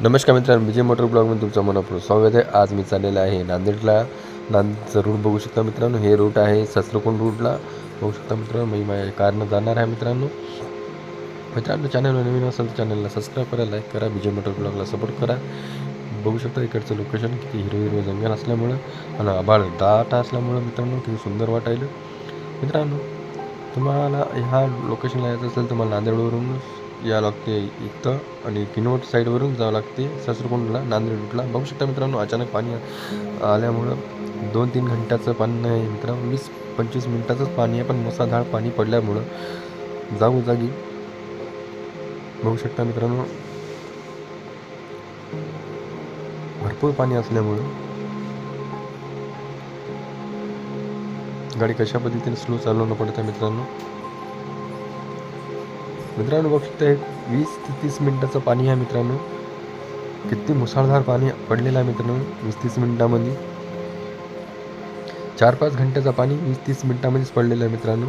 नमस्कार मित्रांनो, विजय मोटर ब्लॉगमध्ये तुमचं मनपूर्वक स्वागत आहे. आज मी चाललेला आहे नांदेडला. नांदेडचा रूट बघू शकता मित्रांनो. हे रूट आहे ससलकोंड रूटला बघू शकता मित्रांनो. मी माझ्या कारनं जाणार आहे मित्रांनो. चॅनलवर नवीन असेल तर चॅनलला सबस्क्राईब करा, लाईक करा, विजय मोटर ब्लॉगला सपोर्ट करा. बघू शकता इकडचं लोकेशन किती हिरवे जंगल असल्यामुळं आणि आभाळ दाट असल्यामुळं मित्रांनो किती सुंदर वाटायलं. मित्रांनो, तुम्हाला ह्या लोकेशनला यायचं असेल तर मला नांदेडवरून या लागते इथं आणि किनवट साईडवरून जावं लागते ससरकुंडला नांदेड रूटला. बघू शकता मित्रांनो, अचानक पाणी आल्यामुळं 2-3 घंट्याचं पाणी नाही मित्रांनो, 20-25 मिनिटाचंच पाणी आहे, पण मुसळधार पाणी पडल्यामुळं जागोजागी बघू शकता मित्रांनो भरपूर पाणी असल्यामुळं गाडी कशा पद्धतीने स्लो चालवणं पडत आहे मित्रांनो. बघू शकता हे 20 ते 30 मिनिटाचं पाणी आहे मित्रांनो. किती मुसळधार पाणी पडलेलं आहे मित्रांनो 20-30 मिनिटामध्ये. 4-5 घंट्याचं पाणी 20-30 मिनिटामध्येच पडलेलं आहे मित्रांनो.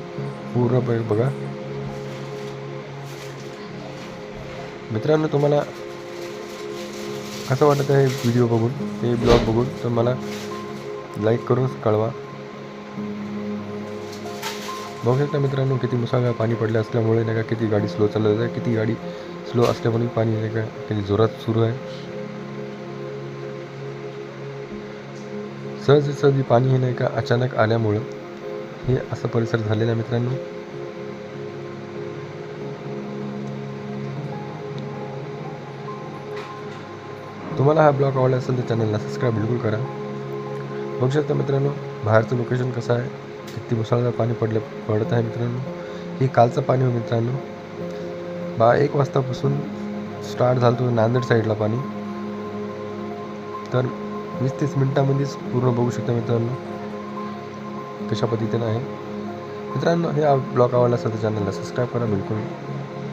पूर्ण बघा मित्रांनो, तुम्हाला कसं वाटत आहे व्हिडिओ बघून, ते ब्लॉग बघून, तर मला लाईक करून कळवा. बघू शकता मित्रांनो किती मुसळधार पाणी पडले असल्यामुळे नाही का किती गाडी स्लो चालवत आहे, किती गाडी स्लो असल्यामुळे पाणी नाही का किती जोरात सुरू आहे. सहजी पाणी हे नाही का अचानक आल्यामुळं हे असं परिसर झालेला आहे मित्रांनो. तुम्हाला हा ब्लॉग आवडला असेल तर चॅनलला सबस्क्राईब बिलकुल करा. बघू शकता मित्रांनो बाहेरचं लोकेशन कसं आहे, किती मुसळधार पाणी पडत आहे मित्रांनो. हे कालचं पाणी हो मित्रांनो. 1 वाजतापासून स्टार्ट झालं होतं नांदेड साईडला पाणी, तर 20-30 मिनिटामध्येच पूर्ण बघू शकता मित्रांनो कशा पद्धतीनं आहे. मित्रांनो, हे ब्लॉग आवडला असेल तर चॅनलला सबस्क्राईब करा बिलकुल.